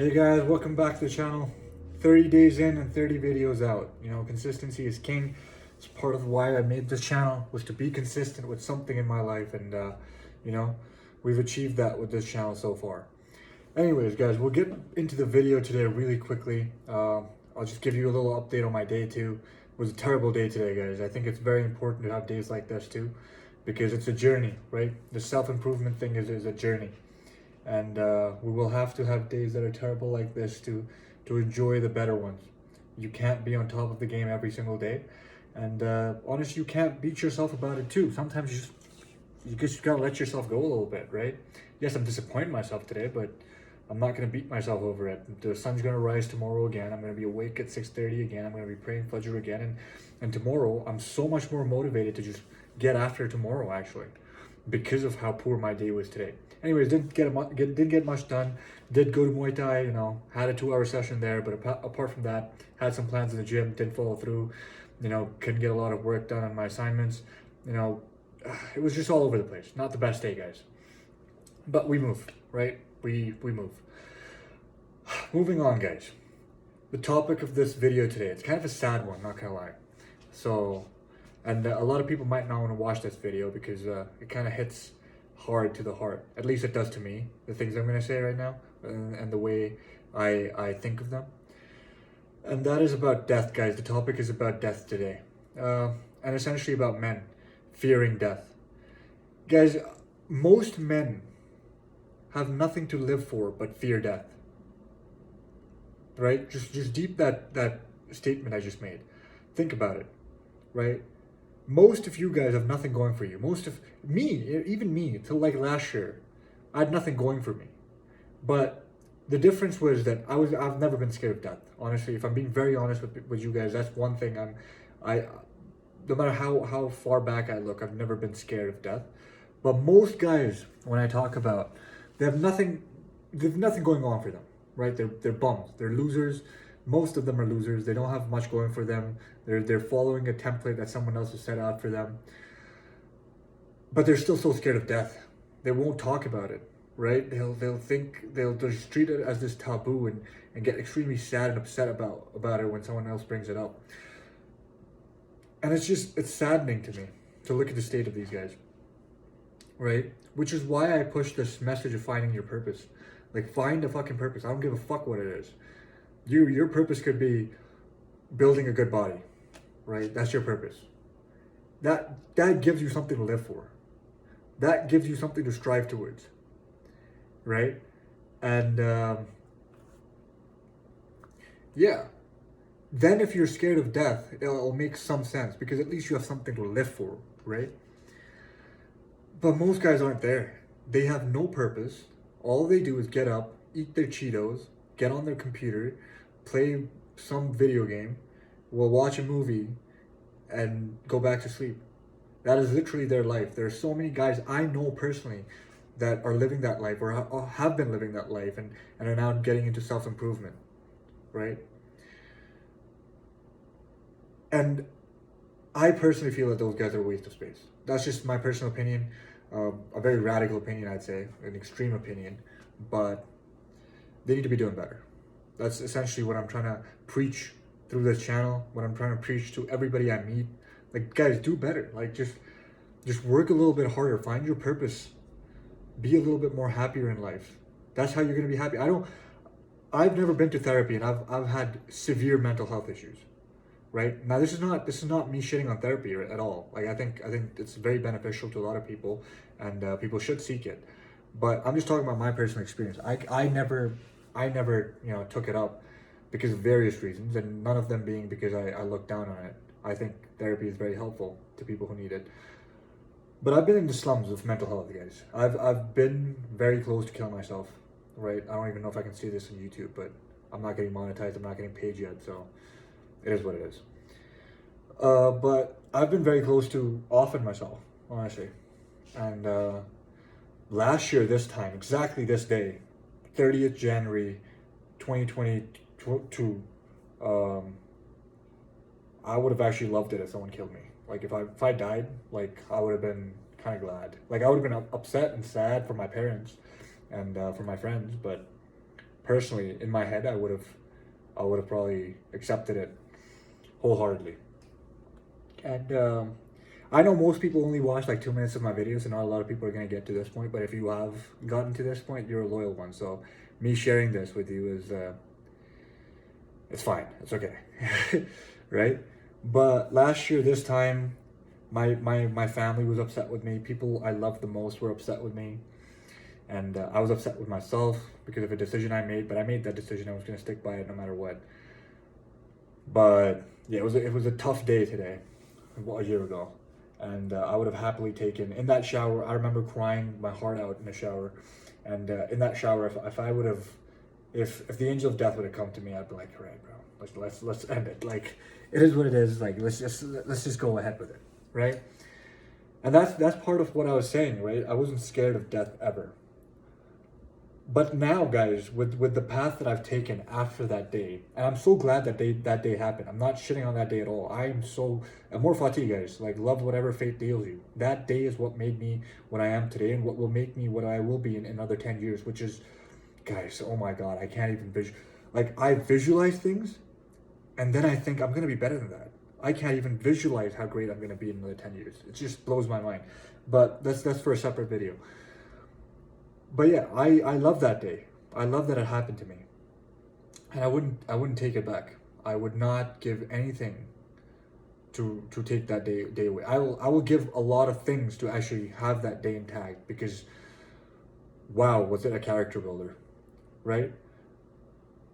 Hey guys, welcome back to the channel. 30 days in and 30 videos out. You know, consistency is king. It's part of why I made this channel, was to be consistent with something in my life, and you know, we've achieved that with this channel so far. Anyways, guys, we'll get into the video today really quickly. I'll just give you a little update on my day too. It was a terrible day today, guys. I think it's very important to have days like this too, because it's a journey, right? The self-improvement thing is a journey. And we will have to have days that are terrible like this to enjoy the better ones. You can't be on top of the game every single day, and honestly, you can't beat yourself about it too. Sometimes you just gotta let yourself go a little bit, right? Yes, I'm disappointed in myself today, but I'm not gonna beat myself over it. The sun's gonna rise tomorrow again. I'm gonna be awake at 6:30 again. I'm gonna be praying Fajr again, and tomorrow I'm so much more motivated to just get after tomorrow actually, because of how poor my day was today. Anyways, didn't get much done. Did go to Muay Thai, you know, had a 2 hour session there, but apart from that, had some plans in the gym, didn't follow through. You know, couldn't get a lot of work done on my assignments. You know, it was just all over the place. Not the best day, guys. But we move, right? We move. Moving on, guys. The topic of this video today, it's kind of a sad one, not gonna lie. So, and a lot of people might not want to watch this video because it kind of hits hard to the heart. At least it does to me, the things I'm gonna say right now, and the way I think of them. And that is about death, guys. The topic is about death today, and essentially about men fearing death. Guys, most men have nothing to live for but fear death. Right? Just deep that statement I just made. Think about it, right? Most of you guys have nothing going for you. Most of me, even me, till like last year, I had nothing going for me. But the difference was that I've never been scared of death. Honestly, if I'm being very honest with you guys, that's one thing I no matter how far back I look, I've never been scared of death. But most guys, when I talk about, they have nothing going on for them, right? They're bums. They're losers. Most of them are losers. They don't have much going for them. They're following a template that someone else has set out for them. But they're still so scared of death. They won't talk about it, right? They'll just treat it as this taboo and get extremely sad and upset about it when someone else brings it up. And it's saddening to me to look at the state of these guys, right? Which is why I push this message of finding your purpose. Like, find a fucking purpose. I don't give a fuck what it is. Your purpose could be building a good body, right? That's your purpose. That gives you something to live for. That gives you something to strive towards, right? And yeah. Then if you're scared of death, it'll make some sense because at least you have something to live for, right? But most guys aren't there. They have no purpose. All they do is get up, eat their Cheetos, get on their computer, play some video game, will watch a movie, and go back to sleep. That is literally their life. There are so many guys I know personally that are living that life or have been living that life and are now getting into self-improvement, right? And I personally feel that those guys are a waste of space. That's just my personal opinion, a very radical opinion, I'd say, an extreme opinion, but they need to be doing better. That's essentially what I'm trying to preach through this channel, what I'm trying to preach to everybody I meet. Like, guys, do better. Like, just work a little bit harder, find your purpose, be a little bit more happier in life. That's how you're gonna be happy. I've never been to therapy, and I've had severe mental health issues. Right now, this is not me shitting on therapy at all. Like, I think it's very beneficial to a lot of people, and people should seek it. But I'm just talking about my personal experience. I never took it up because of various reasons, and none of them being because I looked down on it. I think therapy is very helpful to people who need it. But I've been in the slums of mental health, guys. I've been very close to killing myself. Right? I don't even know if I can see this on YouTube, but I'm not getting monetized. I'm not getting paid yet, so. It is what it is. But I've been very close to offing myself, honestly. And last year, this time, exactly this day, 30th January 2022, I would have actually loved it if someone killed me. Like, if I died, like, I would have been kind of glad. Like, I would have been upset and sad for my parents and for my friends, but personally, in my head, I would have probably accepted it wholeheartedly. And I know most people only watch like 2 minutes of my videos, and not a lot of people are gonna get to this point. But if you have gotten to this point, you're a loyal one. So me sharing this with you is it's fine. It's okay, right? But last year, this time, my family was upset with me. People I loved the most were upset with me, and I was upset with myself because of a decision I made. But I made that decision. I was gonna stick by it no matter what. But yeah, it was a tough day today, a year ago, and I would have happily taken in that shower. I remember crying my heart out in the shower, and in that shower, if I would have, if the angel of death would have come to me, I'd be like, all right, bro, let's end it. Like, it is what it is. Like, let's just go ahead with it, right? And that's part of what I was saying, right? I wasn't scared of death ever. But now, guys, with the path that I've taken after that day, and I'm so glad that day happened. I'm not shitting on that day at all. I'm so more fati, guys. Like, love whatever fate deals you. That day is what made me what I am today, and what will make me what I will be in another 10 years. Which is, guys, oh my god, I can't even I visualize things, and then I think I'm gonna be better than that. I can't even visualize how great I'm gonna be in another 10 years. It just blows my mind. But that's for a separate video. But yeah, I love that day. I love that it happened to me, and I wouldn't take it back. I would not give anything to take that day away. I will give a lot of things to actually have that day intact, because wow, was it a character builder, right?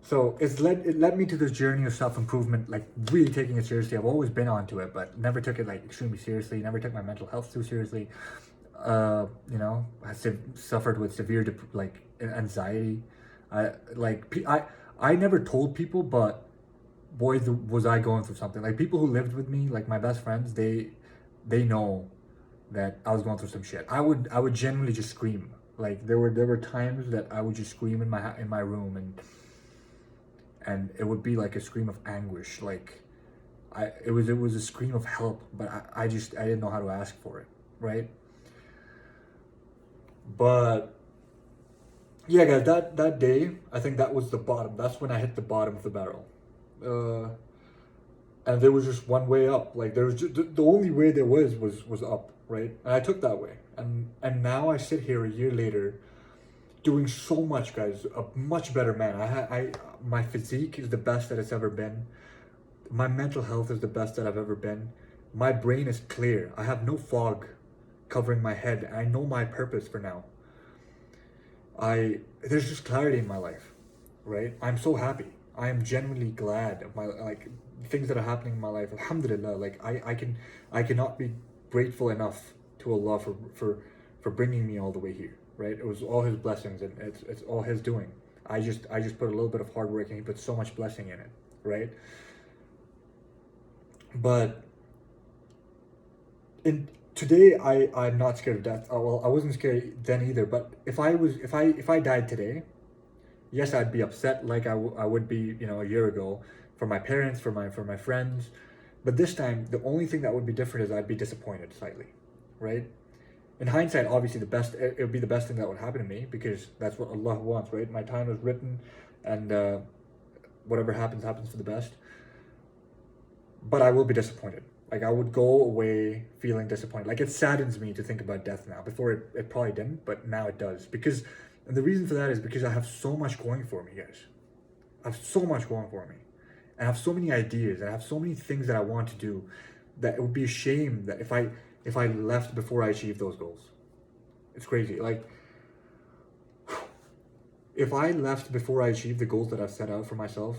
So it led me to this journey of self-improvement, like really taking it seriously. I've always been onto it, but never took it like extremely seriously. Never took my mental health too seriously. You know, I suffered with severe anxiety. I never told people, but boy, was I going through something. Like, people who lived with me, like my best friends, they know that I was going through some shit. I would generally just scream. Like, there were times that I would just scream in my room, and it would be like a scream of anguish. Like, it was a scream of help, but I didn't know how to ask for it, right? But yeah, guys, that day, I think that was the bottom. That's when I hit the bottom of the barrel. And there was just one way up. Like, there was just, the only way there was up, right? And I took that way. And now I sit here a year later, doing so much, guys. A much better man. My physique is the best that it's ever been. My mental health is the best that I've ever been. My brain is clear. I have no fog covering my head. I know my purpose for now. There's just clarity in my life, right? I'm so happy. I am genuinely glad of my, like, things that are happening in my life. Alhamdulillah, like, I cannot be grateful enough to Allah for bringing me all the way here, right? It was all His blessings, and it's all His doing. I just put a little bit of hard work, and He put so much blessing in it, right? But today, I'm not scared of death. Oh, well, I wasn't scared then either. But if I died today, yes, I'd be upset like I would be, a year ago, for my parents, for my friends. But this time, the only thing that would be different is I'd be disappointed slightly, right? In hindsight, obviously, it would be the best thing that would happen to me, because that's what Allah wants, right? My time is written, and whatever happens for the best. But I will be disappointed. Like, I would go away feeling disappointed. Like, it saddens me to think about death now. Before, it probably didn't, but now it does. And the reason for that is because I have so much going for me, guys. I have so much going for me. And I have so many ideas, and I have so many things that I want to do, that it would be a shame that if I left before I achieved those goals. It's crazy. Like, if I left before I achieved the goals that I've set out for myself,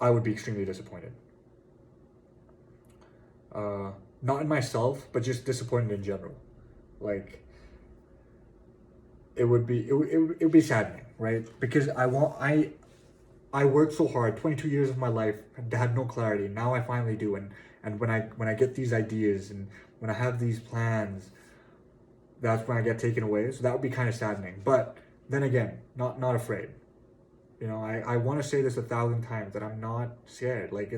I would be extremely disappointed. Not in myself, but just disappointed in general. Like, it would be saddening, right? Because I worked so hard, 22 years of my life, had no clarity. Now I finally do, and when I get these ideas, and when I have these plans, that's when I get taken away. So that would be kind of saddening. But then again, not afraid. I want to say this 1,000 times, that I'm not scared. Like,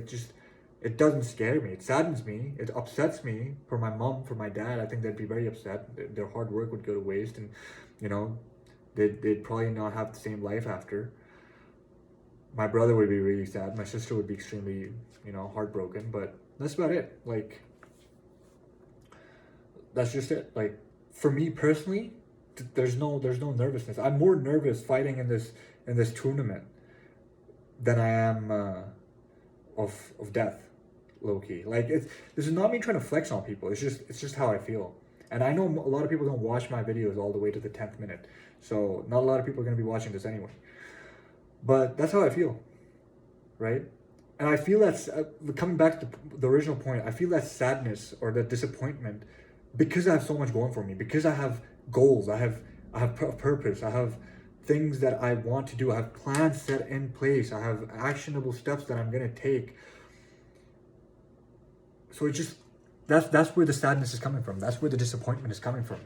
it doesn't scare me. It saddens me. It upsets me for my mom, for my dad. I think they'd be very upset. Their hard work would go to waste, and They'd probably not have the same life after. My brother would be really sad. My sister would be extremely, heartbroken. But that's about it. Like, that's just it. Like, for me personally, there's no nervousness. I'm more nervous fighting in this tournament than I am of death, low key. Like, this is not me trying to flex on people. It's just how I feel. And I know a lot of people don't watch my videos all the way to the 10th minute, so not a lot of people are gonna be watching this anyway. But that's how I feel, right? And I feel that's coming back to the original point. I feel that sadness or that disappointment because I have so much going for me. Because I have goals. I have purpose. I have things that I want to do. I have plans set in place. I have actionable steps that I'm gonna take. So it just that's where the sadness is coming from. That's where the disappointment is coming from,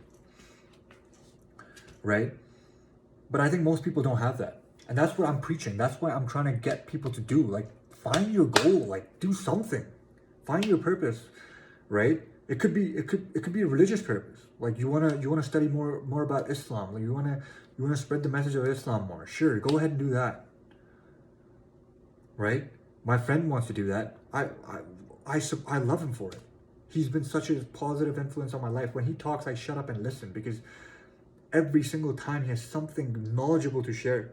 right? But I think most people don't have that. And that's what I'm preaching. That's what I'm trying to get people to do. Like, find your goal. Like, do something. Find your purpose, right? It could be a religious purpose. Like, you wanna study more about Islam. Like, you wanna spread the message of Islam more. Sure, go ahead and do that. Right? My friend wants to do that. I love him for it. He's been such a positive influence on my life. When he talks, I shut up and listen because every single time he has something knowledgeable to share.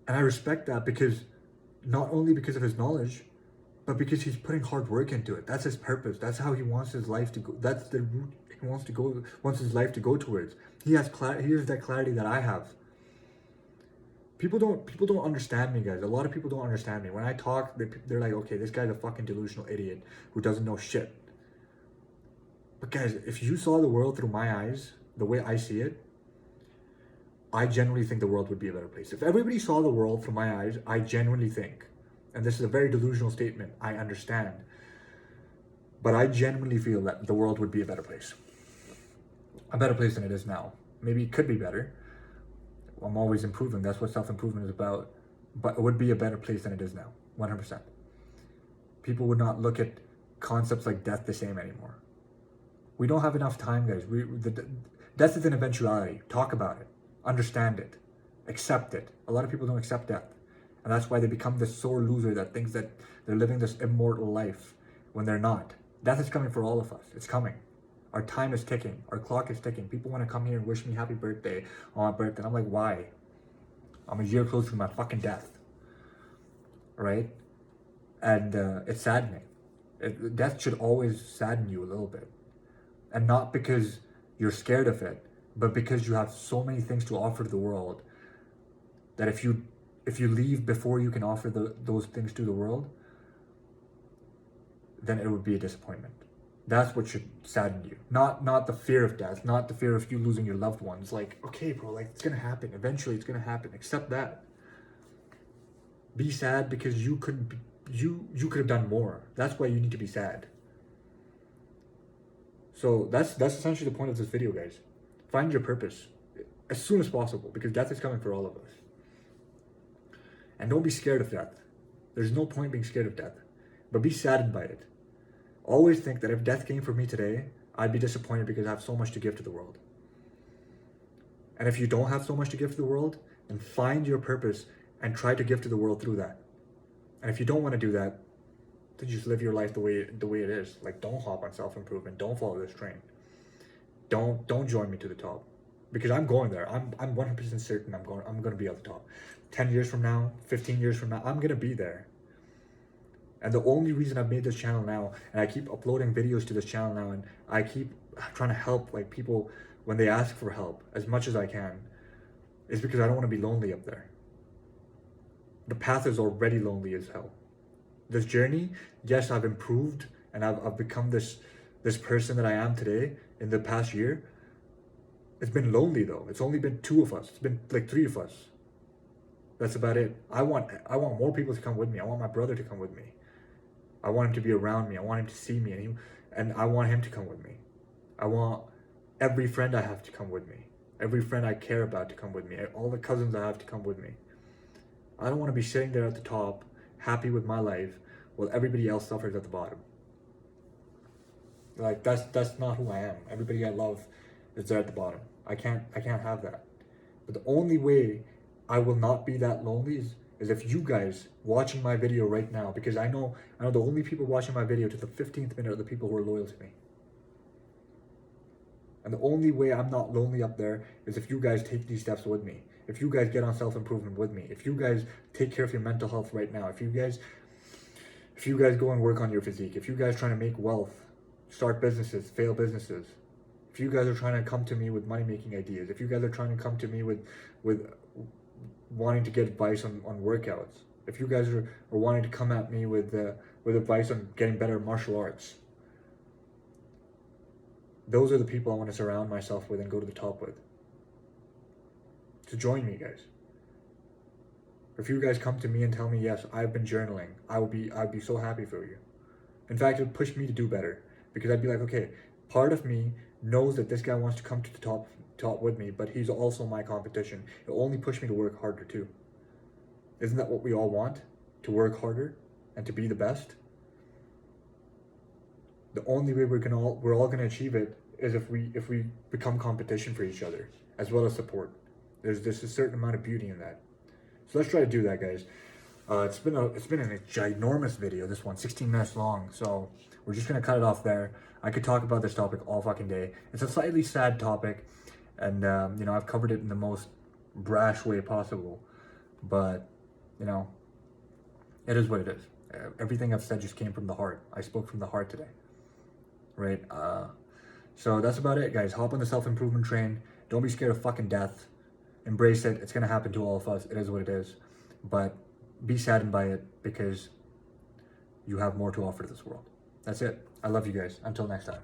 And I respect that because not only because of his knowledge, but because he's putting hard work into it. That's his purpose. That's how he wants his life to go. That's the route he wants his life to go towards. He has that clarity that I have. People don't understand me, guys. A lot of people don't understand me. When I talk, they're like, okay, this guy's a fucking delusional idiot who doesn't know shit. But guys, if you saw the world through my eyes, the way I see it, I genuinely think the world would be a better place. If everybody saw the world through my eyes, I genuinely think, and this is a very delusional statement, I understand, but I genuinely feel that the world would be a better place. A better place than it is now. Maybe it could be better. I'm always improving. That's what self-improvement is about. But it would be a better place than it is now. 100%. People would not look at concepts like death the same anymore. We don't have enough time, guys. Death is an eventuality. Talk about it. Understand it. Accept it. A lot of people don't accept death. And that's why they become this sore loser that thinks that they're living this immortal life when they're not. Death is coming for all of us. It's coming. Our time is ticking. Our clock is ticking. People want to come here and wish me happy birthday on my birthday. And I'm like, why? I'm a year closer to my fucking death. Right? And it's saddening. Death should always sadden you a little bit. And not because you're scared of it, but because you have so many things to offer to the world that if you leave before you can offer those things to the world, then it would be a disappointment. That's what should sadden you. Not the fear of death, not the fear of you losing your loved ones. Like, okay, bro, like it's gonna happen. Eventually it's gonna happen. Accept that. Be sad because you could have done more. That's why you need to be sad. So that's essentially the point of this video, guys. Find your purpose as soon as possible because death is coming for all of us. And don't be scared of death. There's no point being scared of death, but be saddened by it. Always think that if death came for me today, I'd be disappointed because I have so much to give to the world. And if you don't have so much to give to the world, then find your purpose and try to give to the world through that. And if you don't want to do that, then just live your life the way it is. Like, don't hop on self-improvement. Don't follow this train. Don't join me to the top, because I'm going there. I'm 100% certain I'm going to be at the top. 10 years from now, 15 years from now, I'm going to be there. And the only reason I've made this channel now, and I keep uploading videos to this channel now, and I keep trying to help like people when they ask for help as much as I can, is because I don't want to be lonely up there. The path is already lonely as hell. This journey, yes, I've improved and I've become this person that I am today in the past year. It's been lonely though. It's only been 2 of us. It's been like 3 of us. That's about it. I want more people to come with me. I want my brother to come with me. I want him to be around me. I want him to see me, and I want him to come with me. I want every friend I have to come with me. Every friend I care about to come with me. All the cousins I have to come with me. I don't want to be sitting there at the top, happy with my life, while everybody else suffers at the bottom. Like, that's not who I am. Everybody I love is there at the bottom. I can't have that. But the only way I will not be that lonely is if you guys watching my video right now, because I know the only people watching my video to the 15th minute are the people who are loyal to me. And the only way I'm not lonely up there is if you guys take these steps with me. If you guys get on self-improvement with me. If you guys take care of your mental health right now. If you guys go and work on your physique. If you guys trying to make wealth, start businesses, fail businesses. If you guys are trying to come to me with money-making ideas. If you guys are trying to come to me with wanting to get advice on workouts. If you guys are wanting to come at me with advice on getting better at martial arts. Those are the people I want to surround myself with and go to the top with. So join me, guys. If you guys come to me and tell me, yes, I've been journaling, I'd be so happy for you. In fact, it would push me to do better, because I'd be like, okay, part of me knows that this guy wants to come to the top with me, but he's also my competition. It'll only push me to work harder too. Isn't that what we all want? To work harder and to be the best? The only way we're all gonna achieve it is if we become competition for each other, as well as support. There's a certain amount of beauty in that. So let's try to do that, guys. It's been a ginormous video, this one, 16 minutes long. So we're just gonna cut it off there. I could talk about this topic all fucking day. It's a slightly sad topic, and you know, I've covered it in the most brash way possible. But you know, it is what it is. Everything I've said just came from the heart. I spoke from the heart today, right? So that's about it, guys. Hop on the self-improvement train. Don't be scared of fucking death. Embrace it. It's gonna happen to all of us. It is what it is. But be saddened by it, because you have more to offer to this world. That's it. I love you guys. Until next time.